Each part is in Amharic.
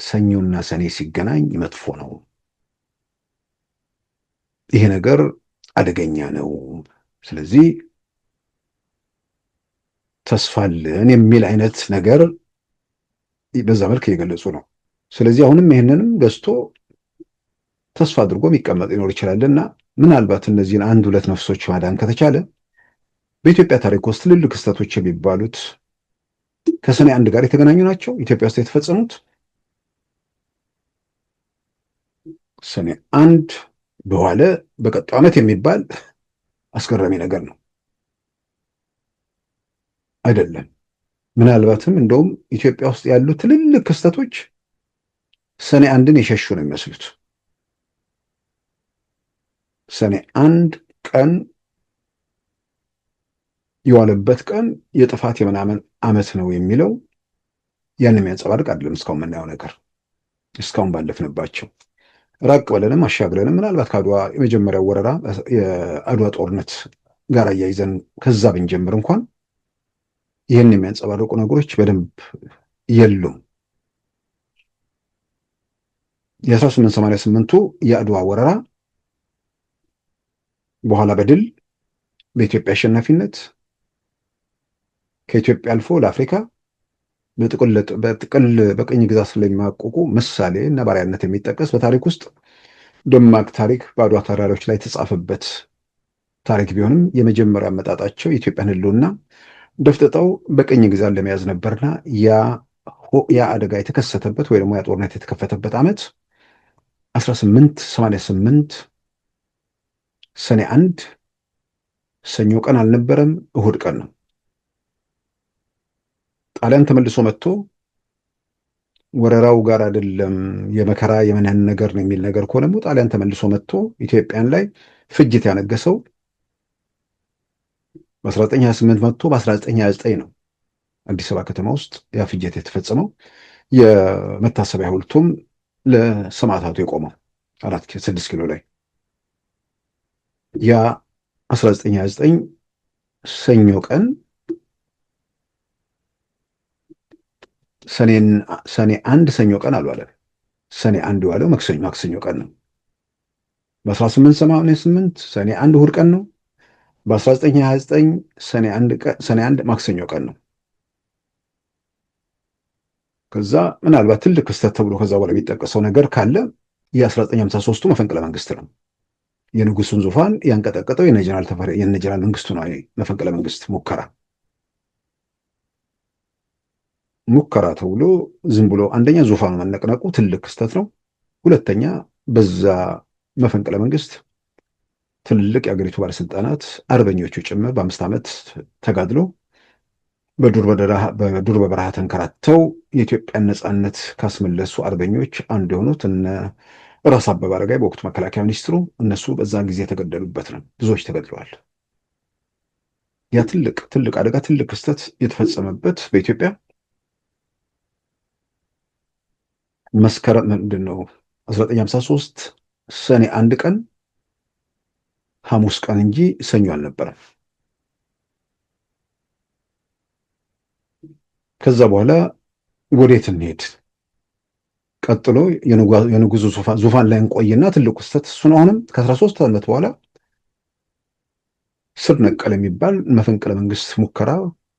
ሰኞና ሰኔ ሲገናኝ መጥፎ ነው። ይሄ ነገር አደገኛ ነው። ስለዚህ ተስፋ አለን የሚል አይነት ነገር በዛ መልክ እየገለጹ ነው። ስለዚህ አሁንም ይህንንም ገዝቶ ተስፋ አድርጎ የሚቀመጥ ሊኖር ይችላልና ምናልባት እነዚህን አንድ ሁለት ነፍሶች ማዳን ከተቻለ በኢትዮጵያ ታሪክ ውስጥ ትልልቅ ክስተቶች የሚባሉት ከሰኔ አንድ ጋር የተገናኙ ናቸው። ኢትዮጵያ ውስጥ የተፈጸሙት ሰኔ አንድ በኋላ በቀጣዩ ዓመት የሚባል አስገራሚ ነገር ነው አይደለም። ምናልባትም እንደውም ኢትዮጵያ ውስጥ ያሉ ትልልቅ ክስተቶች ሰኔ አንድን የሸሹ ነው የሚመስሉት። ሰኔ አንድ ቀን የዋለበት ቀን የጥፋት የምናምን ዓመት ነው የሚለው ያን የሚያንጸባርቅ አይደለም። እስካሁን የምናየው ነገር እስካሁን ባለፍንባቸው ራቅ ብለንም አሻግረንም ምናልባት ከአድዋ የመጀመሪያው ወረራ የአድዋ ጦርነት ጋር አያይዘን ከዛ ብንጀምር እንኳን ይህን የሚያንጸባርቁ ነገሮች በደንብ የሉም። የ1888ቱ የአድዋ ወረራ በኋላ በድል በኢትዮጵያ አሸናፊነት ከኢትዮጵያ አልፎ ለአፍሪካ በጥቅል በቅኝ ግዛት ስለሚማቀቁ ምሳሌ እና ባሪያነት የሚጠቀስ በታሪክ ውስጥ ደማቅ ታሪክ በአድዋ ተራሮች ላይ የተጻፈበት ታሪክ ቢሆንም የመጀመሪያ አመጣጣቸው የኢትዮጵያን ሕልውና ደፍጥጠው በቅኝ ግዛት ለመያዝ ነበርና ያ አደጋ የተከሰተበት ወይ ደግሞ ያ ጦርነት የተከፈተበት ዓመት 1888 ሰኔ አንድ ሰኞ ቀን አልነበረም፣ እሁድ ቀን ነው። ጣሊያን ተመልሶ መጥቶ ወረራው ጋር አይደለም የመከራ የምንን ነገር ነው የሚል ነገር ከሆነ ደግሞ ጣሊያን ተመልሶ መጥቶ ኢትዮጵያን ላይ ፍጅት ያነገሰው በ1928 መጥቶ በ1929 ነው አዲስ አበባ ከተማ ውስጥ ያ ፍጅት የተፈጸመው። የመታሰቢያ ሐውልቱም ለሰማዕታቱ የቆመው 6 ኪሎ ላይ ያ 1929 ሰኞ ቀን ሰኔ አንድ ሰኞ ቀን አልዋለም። ሰኔ አንድ የዋለው ማክሰኞ ቀን ነው። በ1888 ሰኔ አንድ እሁድ ቀን ነው። በ1929 ሰኔ አንድ ማክሰኞ ቀን ነው። ከዛ ምናልባት ትልቅ ክስተት ተብሎ ከዛ በኋላ የሚጠቀሰው ነገር ካለ የ1953ቱ መፈንቅለ መንግስት ነው። የንጉሱን ዙፋን ያንቀጠቀጠው የነ ጀነራል መንግስቱ ነው መፈንቅለ መንግስት ሙከራ ተብሎ ዝም ብሎ አንደኛ ዙፋኑ መነቅነቁ ትልቅ ክስተት ነው። ሁለተኛ በዛ መፈንቅለ መንግስት ትልቅ የአገሪቱ ባለስልጣናት አርበኞቹ ጭምር በ5 ዓመት ተጋድሎ በዱር በበረሃ ተንከራተው የኢትዮጵያን ነጻነት ካስመለሱ አርበኞች አንዱ የሆኑት እነ ራስ አበበ አረጋይ በወቅቱ መከላከያ ሚኒስትሩ እነሱ በዛ ጊዜ የተገደሉበት ነው። ብዙዎች ተገድለዋል። ያ ትልቅ አደጋ ትልቅ ክስተት የተፈጸመበት በኢትዮጵያ መስከረም ምንድን ነው 1953 ሰኔ አንድ ቀን ሐሙስ ቀን እንጂ ሰኞ አልነበረም። ከዛ በኋላ ወዴት እንሄድ? ቀጥሎ የንጉሱ ዙፋን ላይ እንቆይና ትልቁ ክስተት እሱ ነው። አሁንም ከ13 ዓመት በኋላ ስር ነቀል የሚባል መፈንቅለ መንግስት ሙከራ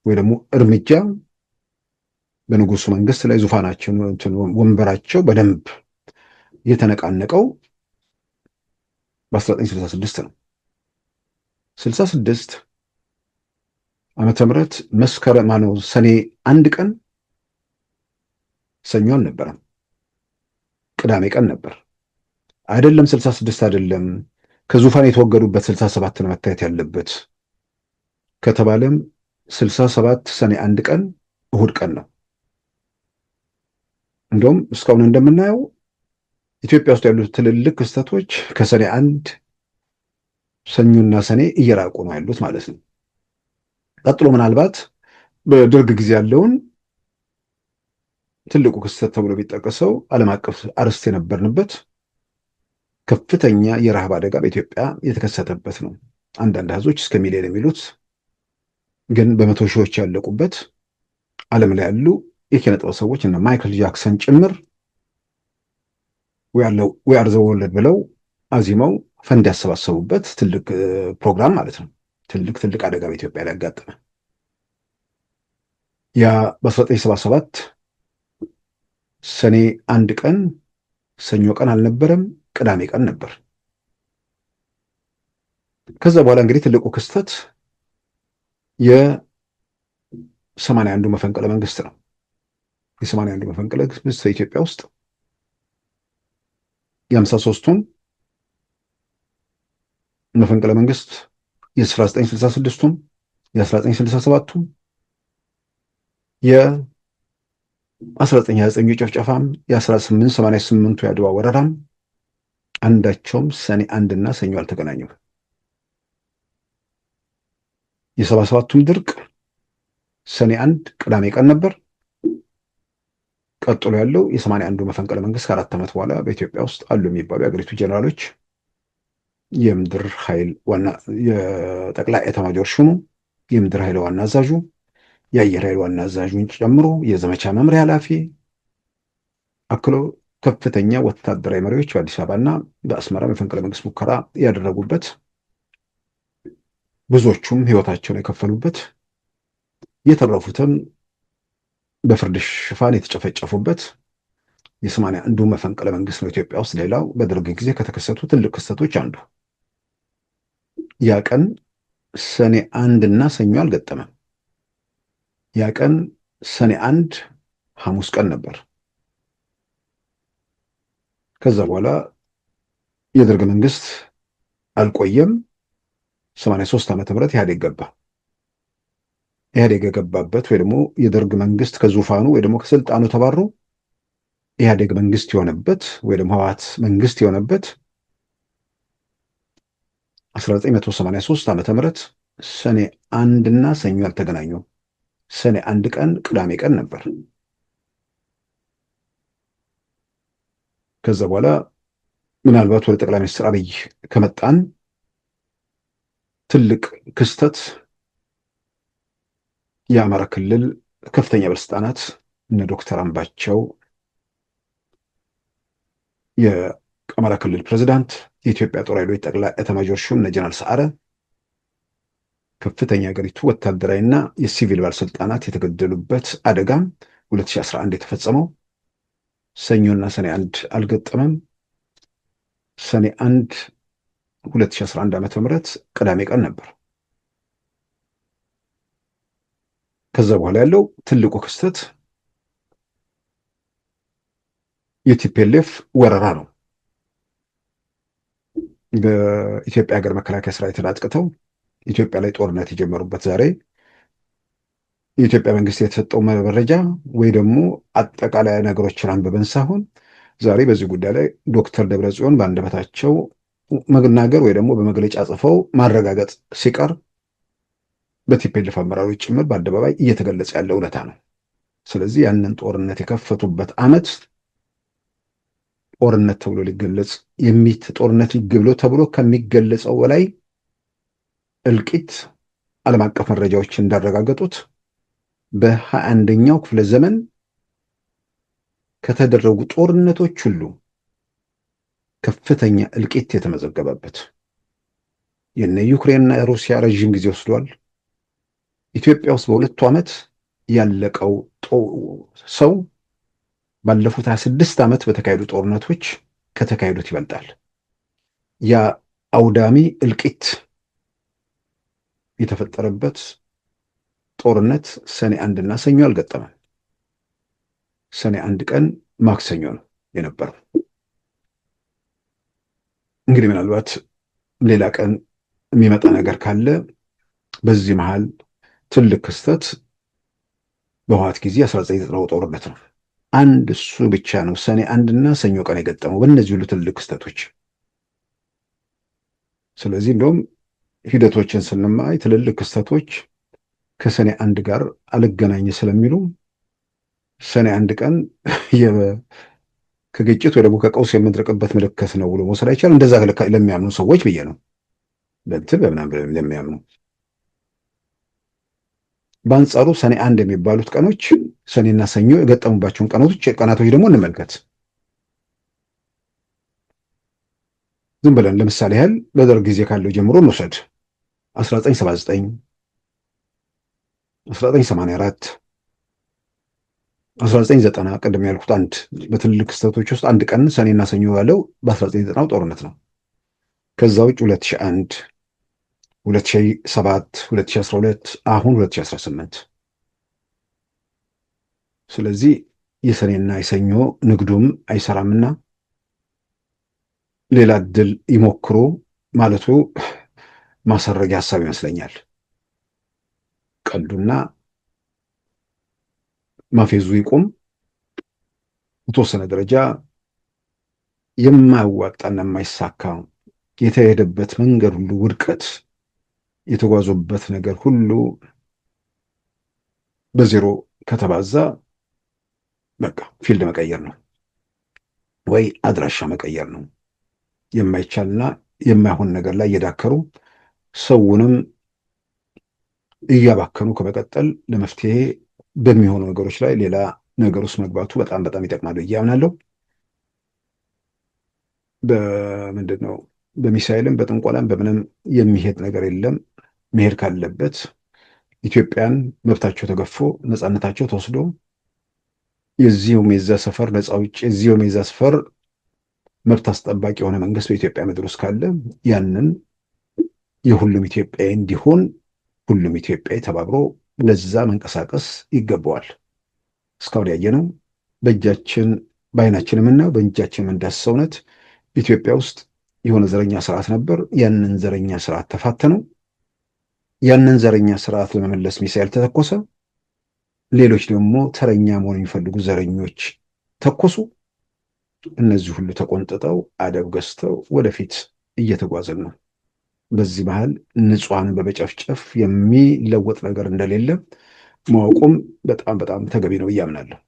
ወይ ደግሞ እርምጃ በንጉሱ መንግስት ላይ ዙፋናቸው ወንበራቸው በደንብ የተነቃነቀው በ1966 ነው። 66 ዓመተ ምህረት ሰኔ አንድ ቀን ሰኞ አልነበረም፣ ቅዳሜ ቀን ነበር። አይደለም 66 አይደለም ከዙፋን የተወገዱበት 67 ነው መታየት ያለበት ከተባለም 67 ሰኔ አንድ ቀን እሁድ ቀን ነው። እንደውም እስካሁን እንደምናየው ኢትዮጵያ ውስጥ ያሉት ትልልቅ ክስተቶች ከሰኔ አንድ ሰኞና ሰኔ እየራቁ ነው ያሉት ማለት ነው። ቀጥሎ ምናልባት በደርግ ጊዜ ያለውን ትልቁ ክስተት ተብሎ ቢጠቀሰው ዓለም አቀፍ አርዕስት የነበርንበት ከፍተኛ የረሃብ አደጋ በኢትዮጵያ የተከሰተበት ነው። አንዳንድ አሃዞች እስከ ሚሊዮን የሚሉት ግን በመቶ ሺዎች ያለቁበት ዓለም ላይ ያሉ የኪነ ጥበብ ሰዎች እነ ማይክል ጃክሰን ጭምር ዊ አር ዘ ወርልድ ብለው አዚመው ፈንድ ያሰባሰቡበት ትልቅ ፕሮግራም ማለት ነው። ትልቅ አደጋ በኢትዮጵያ ላይ ያጋጠመ ያ በ1977 ሰኔ 1 ቀን ሰኞ ቀን አልነበረም፣ ቅዳሜ ቀን ነበር። ከዛ በኋላ እንግዲህ ትልቁ ክስተት የ81ዱ መፈንቅለ መንግስት ነው። የ81ዱ መፈንቅለ መንግስት በኢትዮጵያ ውስጥ የ53ቱም መፈንቅለ መንግስት የ1966ቱም የ1967ቱም የ1929 ጭፍጨፋም የ1888ቱ የአድዋ ወረራም አንዳቸውም ሰኔ 1 እና ሰኞ አልተገናኙም። የ77ቱም ድርቅ ሰኔ 1 ቅዳሜ ቀን ነበር። ቀጥሎ ያለው የ81ዱ መፈንቅለ መንግስት ከ4 ዓመት በኋላ በኢትዮጵያ ውስጥ አሉ የሚባሉ የአገሪቱ ጀነራሎች የምድር ኃይል ዋና የጠቅላይ ኤታማዦር ሹሙ፣ የምድር ኃይል ዋና አዛዡ፣ የአየር ኃይል ዋና አዛዡን ጨምሮ የዘመቻ መምሪያ ኃላፊ አክሎ ከፍተኛ ወታደራዊ መሪዎች በአዲስ አበባና በአስመራ መፈንቅለ መንግስት ሙከራ ያደረጉበት፣ ብዙዎቹም ህይወታቸውን የከፈሉበት፣ የተረፉትም በፍርድ ሽፋን የተጨፈጨፉበት የ81ዱ መፈንቅለ መንግስት ነው ኢትዮጵያ ውስጥ። ሌላው በደርግ ጊዜ ከተከሰቱ ትልቅ ክስተቶች አንዱ ያ ቀን ሰኔ 1 እና ሰኞ አልገጠመም። ያ ቀን ሰኔ 1 ሐሙስ ቀን ነበር። ከዛ በኋላ የደርግ መንግስት አልቆየም። 83 ዓመተ ምህረት ኢህአዴግ ገባ። ኢህአዴግ የገባበት ወይ ደግሞ የደርግ መንግስት ከዙፋኑ ወይ ደግሞ ከስልጣኑ ተባሮ ኢህአዴግ መንግስት የሆነበት ወይ ደግሞ ህወሓት መንግስት የሆነበት 1983 ዓመተ ምህረት ሰኔ 1 እና ሰኞ አልተገናኙም። ሰኔ 1 ቀን ቅዳሜ ቀን ነበር። ከዛ በኋላ ምናልባት ወደ ጠቅላይ ሚኒስትር አብይ ከመጣን ትልቅ ክስተት የአማራ ክልል ከፍተኛ ባለስልጣናት እነ ዶክተር አምባቸው፣ የአማራ ክልል ፕሬዝዳንት፣ የኢትዮጵያ ጦር ኃይሎች ጠቅላይ ኤታማዦር ሹም እነ ጀነራል ሰዓረ፣ ከፍተኛ የሀገሪቱ ወታደራዊና የሲቪል ባለስልጣናት የተገደሉበት አደጋ 2011 የተፈጸመው ሰኞና ሰኔ 1 አልገጠመም። ሰኔ 1 2011 ዓመተ ምህረት ቅዳሜ ቀን ነበር። ከዛ በኋላ ያለው ትልቁ ክስተት የቲፒኤልኤፍ ወረራ ነው። በኢትዮጵያ ሀገር መከላከያ ሰራዊትን አጥቅተው ኢትዮጵያ ላይ ጦርነት የጀመሩበት ዛሬ የኢትዮጵያ መንግስት የተሰጠው መረጃ ወይ ደግሞ አጠቃላይ ነገሮችን አንብበን ሳይሆን ዛሬ በዚህ ጉዳይ ላይ ዶክተር ደብረጽዮን በአንደበታቸው መናገር ወይ ደግሞ በመግለጫ ጽፈው ማረጋገጥ ሲቀር በቲፒኤልኤፍ አመራሮች ጭምር በአደባባይ እየተገለጸ ያለ እውነታ ነው። ስለዚህ ያንን ጦርነት የከፈቱበት ዓመት ጦርነት ተብሎ ሊገለጽ ጦርነት ብሎ ተብሎ ከሚገለጸው በላይ እልቂት ዓለም አቀፍ መረጃዎች እንዳረጋገጡት በ21ኛው ክፍለ ዘመን ከተደረጉ ጦርነቶች ሁሉ ከፍተኛ እልቂት የተመዘገበበት የነ ዩክሬንና ሩሲያ ረዥም ጊዜ ወስዷል። ኢትዮጵያ ውስጥ በሁለቱ ዓመት ያለቀው ሰው ባለፉት 26 ዓመት በተካሄዱ ጦርነቶች ከተካሄዱት ይበልጣል። ያ አውዳሚ እልቂት የተፈጠረበት ጦርነት ሰኔ 1 እና ሰኞ አልገጠመም። ሰኔ 1 ቀን ማክሰኞ ነው የነበረው። እንግዲህ ምናልባት ሌላ ቀን የሚመጣ ነገር ካለ በዚህ መሃል ትልቅ ክስተት በህወሓት ጊዜ 1990 ጦርነት ነው። አንድ እሱ ብቻ ነው ሰኔ 1 እና ሰኞ ቀን የገጠመው በእነዚህ ሁሉ ትልቅ ክስተቶች። ስለዚህ እንደውም ሂደቶችን ስንማይ ትልልቅ ክስተቶች ከሰኔ 1 ጋር አልገናኝ ስለሚሉ ሰኔ 1 ቀን ከግጭት ወይ ደግሞ ከቀውስ የምንድረቅበት ምልክት ነው ብሎ መውሰድ አይቻልም። እንደዛ ለሚያምኑ ሰዎች ብዬ ነው በምናምን ለሚያምኑ በአንጻሩ ሰኔ አንድ የሚባሉት ቀኖች ሰኔና ሰኞ የገጠሙባቸውን ቀናቶች ደግሞ እንመልከት። ዝም ብለን ለምሳሌ ያህል በደርግ ጊዜ ካለው ጀምሮ እንውሰድ። 1979፣ 1984፣ 1990 ቅድም ያልኩት አንድ በትልልቅ ክስተቶች ውስጥ አንድ ቀን ሰኔና ሰኞ ያለው በ1990 ጦርነት ነው። ከዛ ውጭ 2001፣ 2007፣ 2012 አሁን 2018። ስለዚህ የሰኔና የሰኞ ንግዱም አይሰራምና ሌላ እድል ይሞክሩ ማለቱ ማሰረጊያ ሀሳብ ይመስለኛል። ቀልዱና ማፌዙ ይቁም። በተወሰነ ደረጃ የማያዋጣና የማይሳካ የተሄደበት መንገድ ሁሉ ውድቀት፣ የተጓዙበት ነገር ሁሉ በዜሮ ከተባዛ በቃ ፊልድ መቀየር ነው ወይ አድራሻ መቀየር ነው። የማይቻልና የማይሆን ነገር ላይ እየዳከሩ ሰውንም እያባከኑ ከመቀጠል ለመፍትሄ በሚሆኑ ነገሮች ላይ ሌላ ነገር ውስጥ መግባቱ በጣም በጣም ይጠቅማል ብዬ አምናለሁ። በምንድን ነው በሚሳይልም በጥንቆላም በምንም የሚሄድ ነገር የለም። መሄድ ካለበት ኢትዮጵያን መብታቸው ተገፎ ነፃነታቸው ተወስዶ የዚሁም የዛ ሰፈር ነፃ ውጭ የዚሁም የዛ ሰፈር መብት አስጠባቂ የሆነ መንግስት በኢትዮጵያ ምድር ውስጥ ካለ ያንን የሁሉም ኢትዮጵያዊ እንዲሆን ሁሉም ኢትዮጵያዊ ተባብሮ ለዛ መንቀሳቀስ ይገባዋል። እስካሁን ያየነው በእጃችን በአይናችን የምናየው በእጃችን የምንዳስሰው እውነት ኢትዮጵያ ውስጥ የሆነ ዘረኛ ስርዓት ነበር። ያንን ዘረኛ ስርዓት ተፋተነው። ያንን ዘረኛ ስርዓት ለመመለስ ሚሳኤል ተተኮሰ። ሌሎች ደግሞ ተረኛ መሆን የሚፈልጉ ዘረኞች ተኮሱ። እነዚህ ሁሉ ተቆንጥጠው አደብ ገዝተው ወደፊት እየተጓዝን ነው። በዚህ መሀል ንጹሐንን በመጨፍጨፍ የሚለወጥ ነገር እንደሌለ ማወቁም በጣም በጣም ተገቢ ነው ብዬ አምናለሁ።